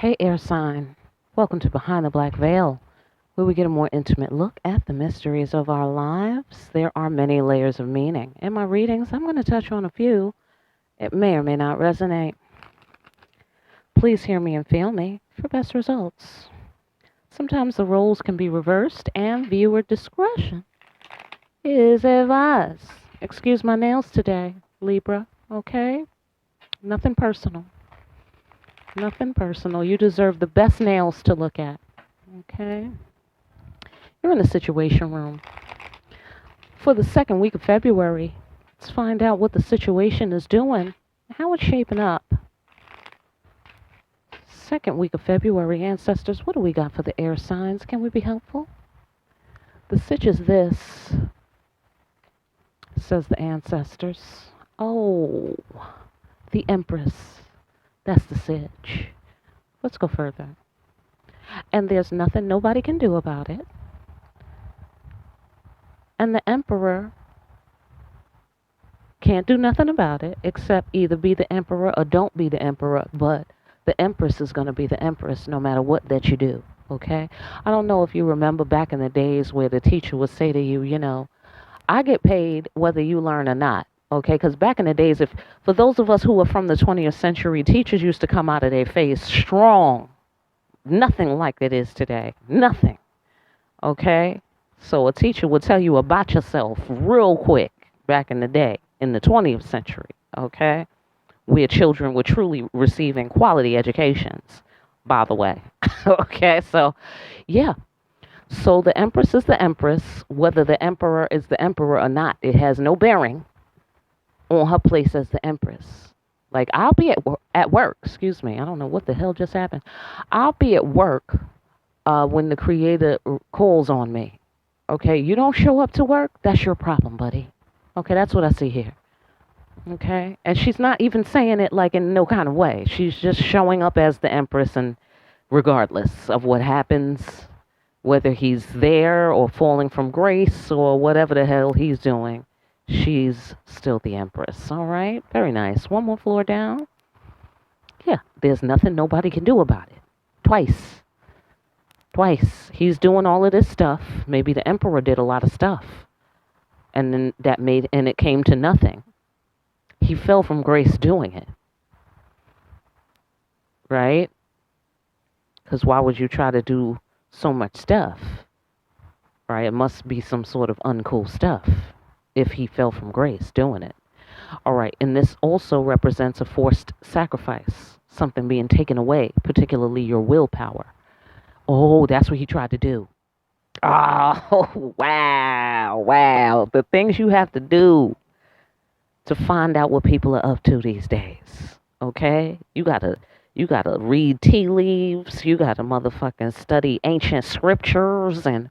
Hey, air sign. Welcome to Behind the Black Veil, where we get a more intimate look at the mysteries of our lives. There are many layers of meaning. In my readings, I'm going to touch on a few. It may or may not resonate. Please hear me and feel me for best results. Sometimes the roles can be reversed, and viewer discretion is advised. Excuse my nails today, Libra, okay? Nothing personal. Nothing personal. You deserve the best nails to look at, okay? You're in the situation room. For the second week of February, let's find out what the situation is doing, how it's shaping up. Second week of February, ancestors, what do we got for the air signs? Can we be helpful? The Sitch is this, says the ancestors. Oh, the Empress. That's the Sitch. Let's go further. And there's nothing nobody can do about it. And the Emperor can't do nothing about it except either be the Emperor or don't be the Emperor. But the Empress is going to be the Empress no matter what that you do. Okay? I don't know if you remember back in the days where the teacher would say to you, you know, I get paid whether you learn or not. Okay? Because back in the days, for those of us who were from the 20th century, teachers used to come out of their face strong. Nothing like it is today. Nothing. Okay? So a teacher would tell you about yourself real quick back in the day, in the 20th century, okay? Where children were truly receiving quality educations, by the way. Okay, so, yeah. So the Empress is the Empress. Whether the Emperor is the Emperor or not, it has no bearing on her place as the Empress. Like, I'll be at work, excuse me. I don't know what the hell just happened. I'll be at work when the Creator calls on me. Okay, you don't show up to work, that's your problem, buddy. Okay, that's what I see here. Okay, and she's not even saying it like in no kind of way. She's just showing up as the Empress, and regardless of what happens, whether he's there or falling from grace or whatever the hell he's doing, she's still the Empress. All right, very nice. One more floor down. Yeah, there's nothing nobody can do about it. Twice. He's doing all of this stuff. Maybe the Emperor did a lot of stuff. And then it came to nothing. He fell from grace doing it. Right? Because why would you try to do so much stuff? Right? It must be some sort of uncool stuff if he fell from grace doing it. All right. And this also represents a forced sacrifice. Something being taken away, particularly your willpower. Oh, that's what he tried to do. Oh, wow. The things you have to do to find out what people are up to these days. Okay? You gotta read tea leaves. You gotta motherfucking study ancient scriptures and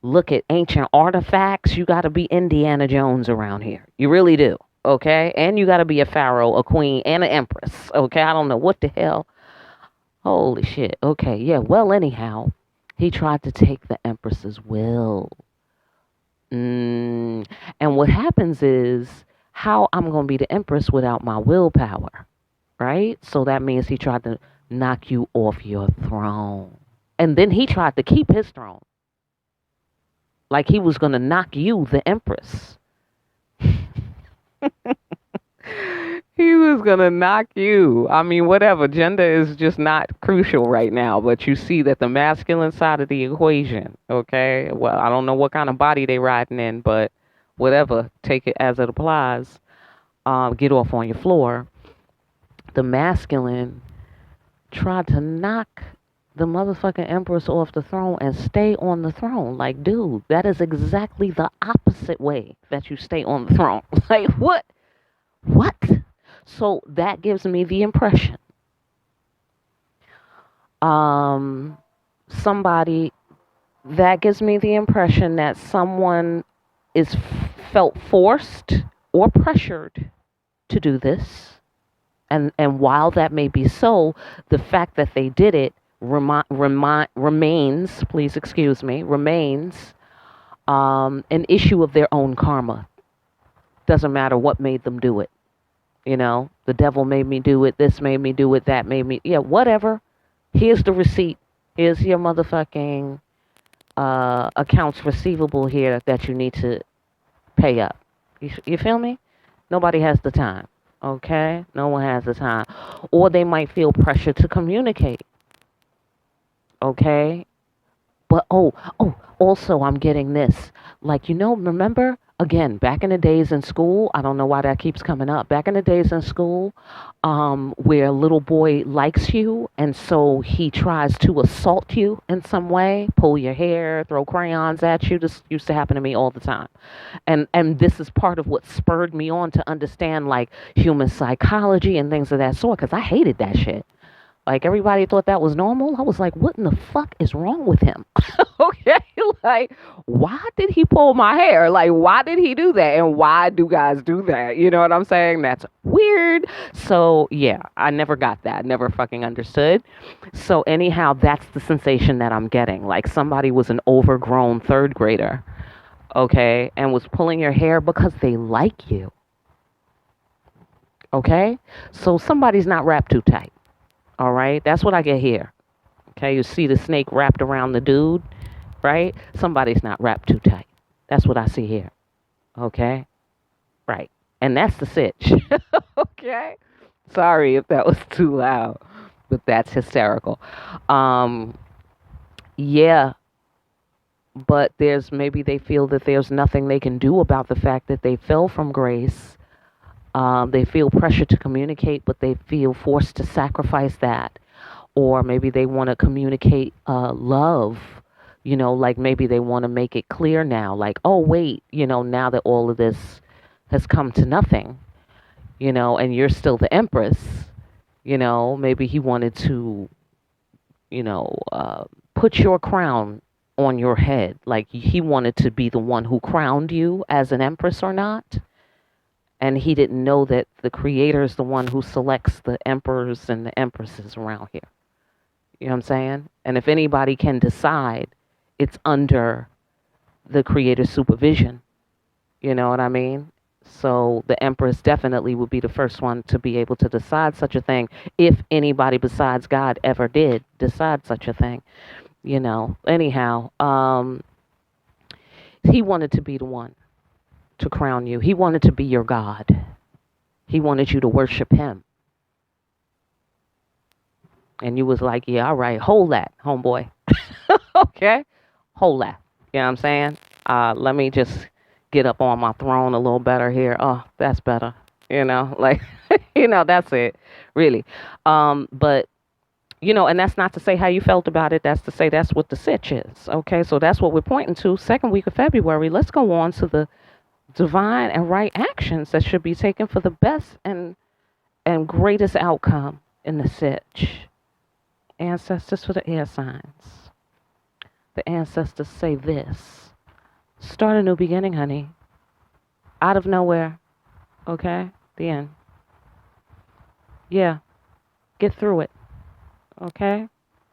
look at ancient artifacts. You gotta be Indiana Jones around here. You really do. Okay? And you gotta be a pharaoh, a queen, and an empress. Okay? I don't know what the hell. Holy shit. Okay, yeah. Well, anyhow, he tried to take the Empress's will. And what happens is, how I'm going to be the Empress without my willpower, right? So that means he tried to knock you off your throne. And then he tried to keep his throne. Like he was going to knock you, the Empress. He was going to knock you. I mean, whatever. Gender is just not crucial right now. But you see that the masculine side of the equation, okay? Well, I don't know what kind of body they riding in, but whatever. Take it as it applies. Get off on your floor. The masculine tried to knock the motherfucking Empress off the throne and stay on the throne. Like, dude, that is exactly the opposite way that you stay on the throne. Like, what? What? So that gives me the impression that someone is felt forced or pressured to do this. And while that may be so, the fact that they did it remains an issue of their own karma. Doesn't matter what made them do it. You know, the devil made me do it. This made me do it. That made me. Yeah, whatever. Here's the receipt. Here's your motherfucking accounts receivable here that you need to pay up. You feel me? Nobody has the time. Okay? No one has the time. Or they might feel pressure to communicate. Okay? But also I'm getting this. Like, remember, again, back in the days in school, I don't know why that keeps coming up. Back in the days in school, where a little boy likes you, and so he tries to assault you in some way, pull your hair, throw crayons at you. This used to happen to me all the time. And this is part of what spurred me on to understand, like, human psychology and things of that sort, because I hated that shit. Like, everybody thought that was normal. I was like, what in the fuck is wrong with him? Okay, like, why did he pull my hair? Like, why did he do that? And why do guys do that? You know what I'm saying? That's weird. So, yeah, I never got that. Never fucking understood. So, anyhow, that's the sensation that I'm getting. Like, somebody was an overgrown third grader, okay, and was pulling your hair because they like you. Okay? So, somebody's not wrapped too tight. All right, that's what I get here. Okay, you see the snake wrapped around the dude, right? Somebody's not wrapped too tight. That's what I see here. Okay, right, and that's the sitch. Okay, sorry if that was too loud, but that's hysterical. Yeah, but maybe they feel that there's nothing they can do about the fact that they fell from grace. They feel pressure to communicate, but they feel forced to sacrifice that. Or maybe they want to communicate love, like maybe they want to make it clear now, like, oh, wait, now that all of this has come to nothing, and you're still the empress, maybe he wanted to, put your crown on your head. Like, he wanted to be the one who crowned you as an empress or not. And he didn't know that the creator is the one who selects the emperors and the empresses around here. You know what I'm saying? And if anybody can decide, it's under the creator's supervision. You know what I mean? So the empress definitely would be the first one to be able to decide such a thing, if anybody besides God ever did decide such a thing. Anyhow, he wanted to be the one to crown you. He wanted to be your God. He wanted you to worship him. And you was like, yeah, all right, hold that, homeboy. Okay? Hold that. You know what I'm saying? Let me just get up on my throne a little better here. Oh, that's better. Like, that's it. Really. But, and that's not to say how you felt about it. That's to say that's what the sitch is. Okay? So that's what we're pointing to. Second week of February. Let's go on to the divine and right actions that should be taken for the best and greatest outcome in the sitch. Ancestors for the air signs. The ancestors say this: start a new beginning, honey. Out of nowhere. Okay? The end. Yeah. Get through it. Okay?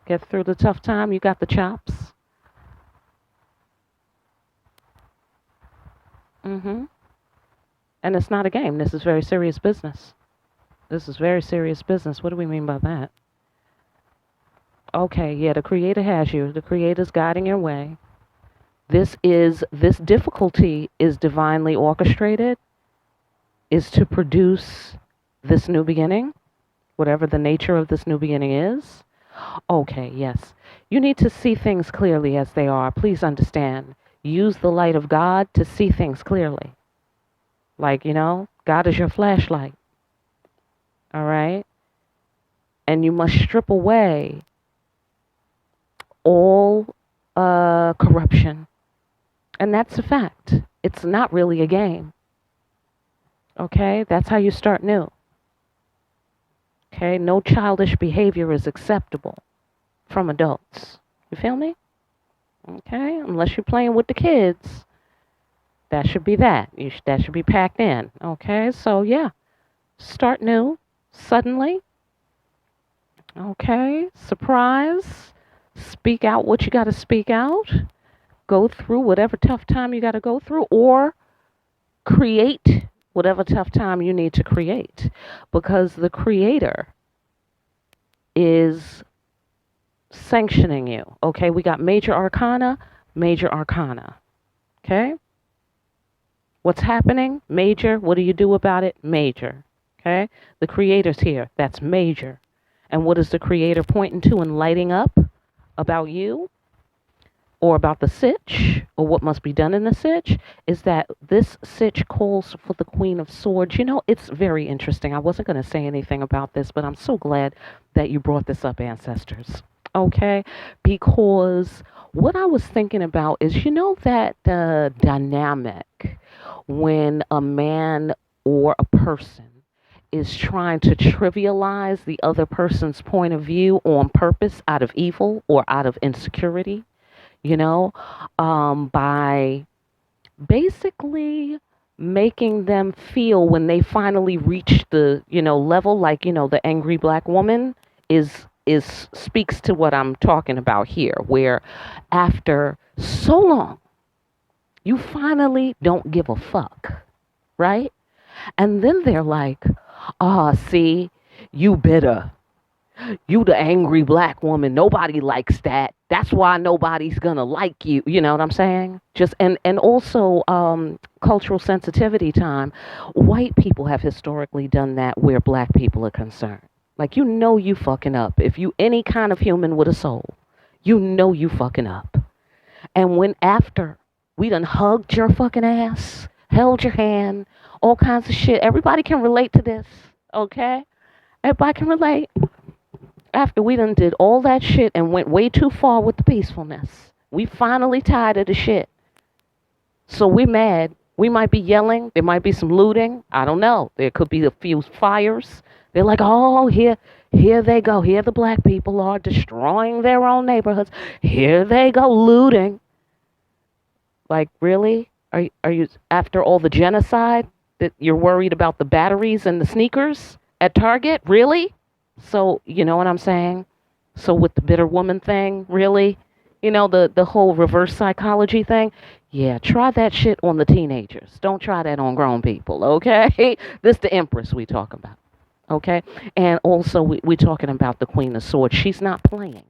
Get through the tough time. You got the chops. And it's not a game. This is very serious business. This is very serious business. What do we mean by that? Okay, yeah, the creator has you. The creator's guiding your way. This difficulty is divinely orchestrated, is to produce this new beginning, whatever the nature of this new beginning is. Okay, yes. You need to see things clearly as they are. Please understand. Use the light of God to see things clearly. Like, God is your flashlight. All right? And you must strip away all corruption. And that's a fact. It's not really a game. Okay? That's how you start new. Okay? No childish behavior is acceptable from adults. You feel me? Okay? Unless you're playing with the kids. That should be that. That should be packed in. Okay? So, yeah. Start new. Suddenly. Okay? Surprise. Speak out what you got to speak out. Go through whatever tough time you got to go through, or create whatever tough time you need to create, because the creator is sanctioning you. Okay, we got major arcana, okay? What's happening? Major. What do you do about it? Major. Okay? The creator's here. That's major. And what is the creator pointing to and lighting up about you or about the Sitch or what must be done in the Sitch is that this Sitch calls for the Queen of Swords. You know, it's very interesting. I wasn't going to say anything about this, but I'm so glad that you brought this up, ancestors. Okay? Because what I was thinking about is, you know, that dynamic when a man or a person is trying to trivialize the other person's point of view on purpose out of evil or out of insecurity, you know, by basically making them feel when they finally reach the, you know, level like, you know, the angry black woman is speaks to what I'm talking about here, where after so long you finally don't give a fuck, right? And then they're like, see, you bitter. You the angry black woman. Nobody likes that. That's why nobody's gonna like you. You know what I'm saying? Just and also cultural sensitivity time. White people have historically done that where black people are concerned. Like, you know, you fucking up. If you any kind of human with a soul, you know you fucking up. And when after we done hugged your fucking ass, held your hand, all kinds of shit. Everybody can relate to this, okay? Everybody can relate. After we done did all that shit and went way too far with the peacefulness, we finally tired of the shit. So we mad. We might be yelling. There might be some looting. I don't know. There could be a few fires. They're like, oh, here they go. Here the black people are destroying their own neighborhoods. Here they go looting. Like, really? Are you after all the genocide that you're worried about the batteries and the sneakers at Target? Really? So, you know what I'm saying? So with the bitter woman thing, really? You know, the whole reverse psychology thing? Yeah, try that shit on the teenagers. Don't try that on grown people, okay? This the Empress we talk about, okay? And also we're talking about the Queen of Swords. She's not playing.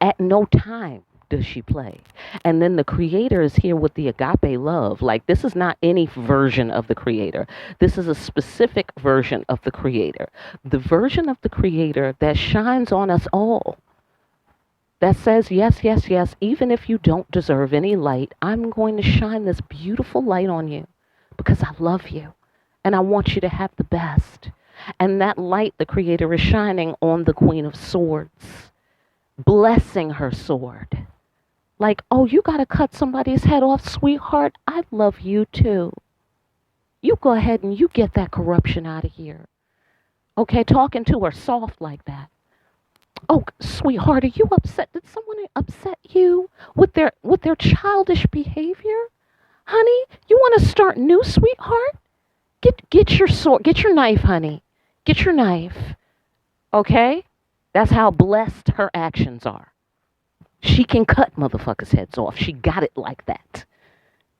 At no time does she play. And then the creator is here with the agape love. Like, this is not any version of the creator. This is a specific version of the creator. The version of the creator that shines on us all. That says, yes, yes, yes, even if you don't deserve any light, I'm going to shine this beautiful light on you because I love you and I want you to have the best. And that light the creator is shining on the Queen of Swords, blessing her sword. Like, oh, you got to cut somebody's head off, sweetheart. I love you too. You go ahead and you get that corruption out of here. Okay, talking to her soft like that. Oh, sweetheart, are you upset? Did someone upset you with their childish behavior? Honey, you want to start new, sweetheart? Get your sword, get your knife, honey. Get your knife. Okay? That's how blessed her actions are. She can cut motherfuckers' heads off. She got it like that.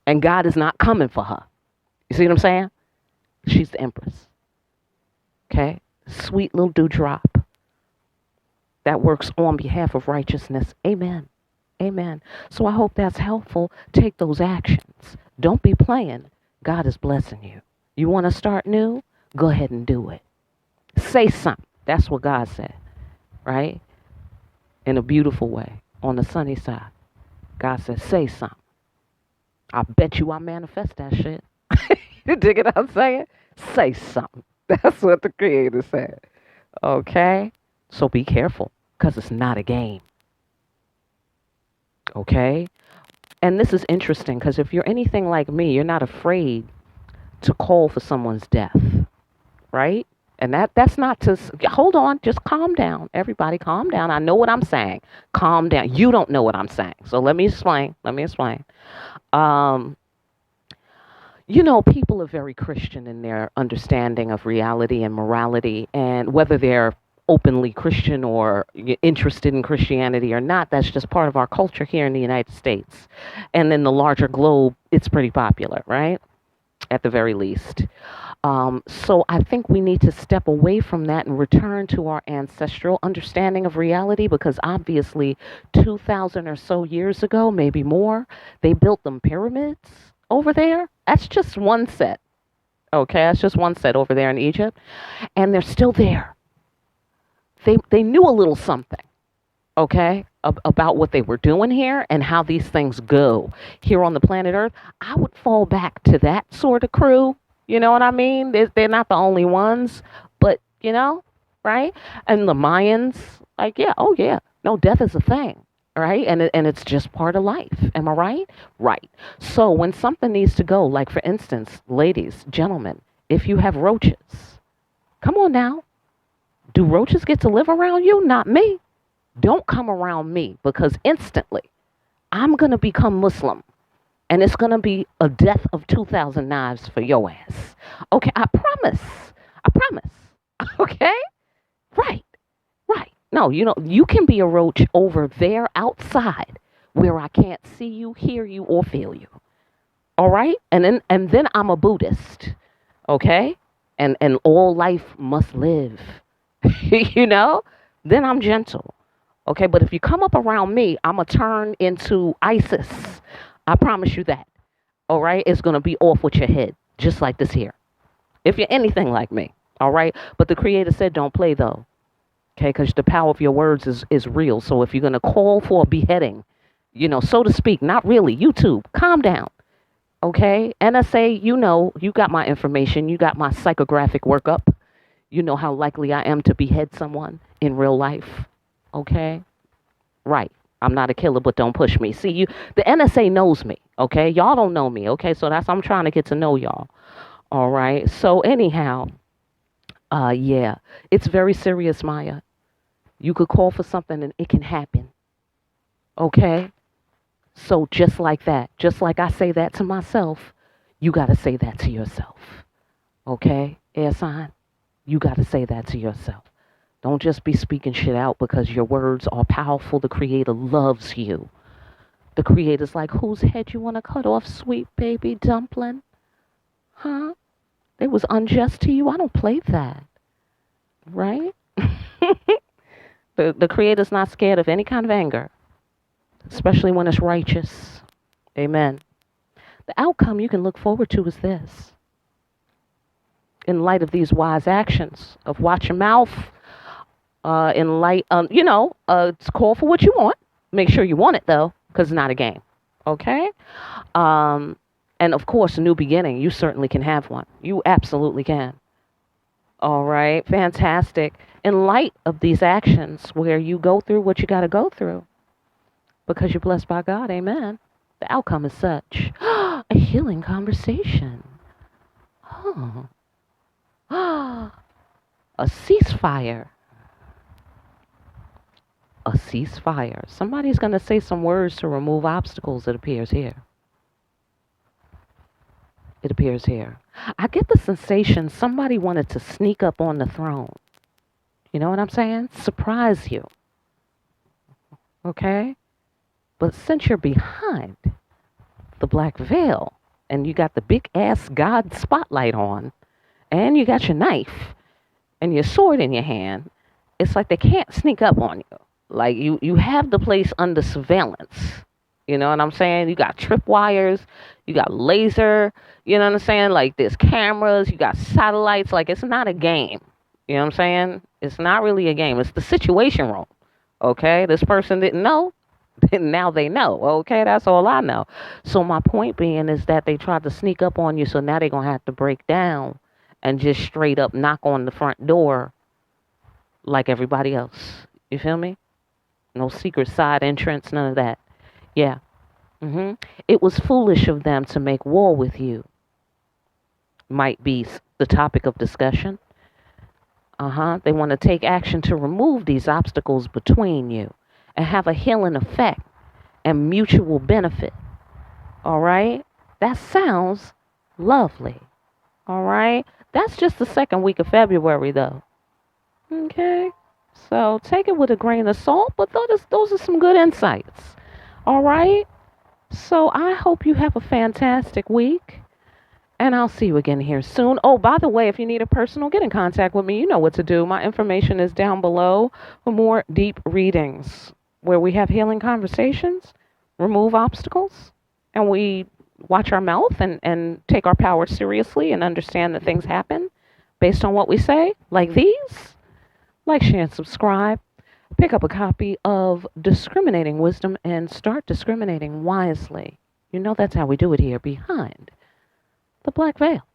And God is not coming for her. You see what I'm saying? She's the Empress. Okay? Sweet little dewdrop. That works on behalf of righteousness. Amen. Amen. So I hope that's helpful. Take those actions. Don't be playing. God is blessing you. You want to start new? Go ahead and do it. Say something. That's what God said. Right? In a beautiful way. On the sunny side. God said, say something. I bet you I manifest that shit. You dig it I'm saying? Say something. That's what the Creator said. Okay? So be careful, because it's not a game. Okay? And this is interesting, because if you're anything like me, you're not afraid to call for someone's death. Right? And that's not to, hold on, just calm down. Everybody calm down. I know what I'm saying. Calm down. You don't know what I'm saying. So let me explain. You know, people are very Christian in their understanding of reality and morality. And whether they're openly Christian or interested in Christianity or not, that's just part of our culture here in the United States. And in the larger globe, it's pretty popular, right? At the very least. So I think we need to step away from that and return to our ancestral understanding of reality, because obviously 2,000 or so years ago, maybe more, they built them pyramids over there. That's just one set. Okay, that's just one set over there in Egypt, and they're still there. They knew a little something, okay, about what they were doing here and how these things go here on the planet Earth. I would fall back to that sort of crew. You know what I mean? They're not the only ones, but right? And the Mayans, like, yeah, oh yeah, no, death is a thing, right? And it's just part of life. Am I right? Right. So when something needs to go, like for instance, ladies, gentlemen, if you have roaches, come on now. Do roaches get to live around you? Not me. Don't come around me, because instantly I'm going to become Muslim, and it's going to be a death of 2,000 knives for your ass. Okay, I promise. I promise. Okay? Right. Right. No, you can be a roach over there outside where I can't see you, hear you, or feel you. All right? And then I'm a Buddhist. Okay? And all life must live. Then I'm gentle. Okay, but if you come up around me, I'm going to turn into ISIS. I promise you that. All right? It's going to be off with your head, just like this here. If you're anything like me. All right? But the Creator said don't play, though. Okay, because the power of your words is real. So if you're going to call for a beheading, so to speak, not really. YouTube, calm down. Okay? NSA, you got my information. You got my psychographic workup. You know how likely I am to behead someone in real life. Okay? Right. I'm not a killer, but don't push me. See, the NSA knows me. Okay? Y'all don't know me. Okay? So I'm trying to get to know y'all. All right? So anyhow, yeah. It's very serious, Maya. You could call for something and it can happen. Okay? So just like that, just like I say that to myself, you got to say that to yourself. Okay? Air sign? You got to say that to yourself. Don't just be speaking shit out because your words are powerful. The Creator loves you. The Creator's like, whose head you want to cut off, sweet baby dumpling? Huh? It was unjust to you? I don't play that. Right? The Creator's not scared of any kind of anger, especially when it's righteous. Amen. The outcome you can look forward to is this. In light of these wise actions of watch your mouth, in light, call for what you want. Make sure you want it, though, because it's not a game. Okay? And, of course, a new beginning. You certainly can have one. You absolutely can. All right? Fantastic. In light of these actions where you go through what you got to go through because you're blessed by God, amen, the outcome is such. A healing conversation. Oh. A ceasefire. A ceasefire. Somebody's going to say some words to remove obstacles, it appears here. It appears here. I get the sensation somebody wanted to sneak up on the throne. You know what I'm saying? Surprise you. Okay? But since you're behind the black veil and you got the big ass God spotlight on and you got your knife and your sword in your hand, it's like they can't sneak up on you. Like you have the place under surveillance. You know what I'm saying? You got tripwires, you got laser, you know what I'm saying? Like there's cameras, you got satellites. Like it's not a game. You know what I'm saying? It's not really a game. It's the situation room. Okay? This person didn't know. Now they know. Okay? That's all I know. So my point being is that they tried to sneak up on you, so now they're going to have to break down and just straight up knock on the front door like everybody else. You feel me? No secret side entrance, none of that. Yeah. It was foolish of them to make war with you. Might be the topic of discussion. They want to take action to remove these obstacles between you and have a healing effect and mutual benefit. All right? That sounds lovely. All right? That's just the second week of February, though. Okay? So take it with a grain of salt, but those are some good insights. All right? So I hope you have a fantastic week. And I'll see you again here soon. Oh, by the way, if you need a personal, get in contact with me. You know what to do. My information is down below for more deep readings where we have healing conversations, remove obstacles, and we watch our mouth and take our power seriously and understand that things happen based on what we say, like these. Like, share, and subscribe. Pick up a copy of Discriminating Wisdom and start discriminating wisely. You know that's how we do it here behind the black veil.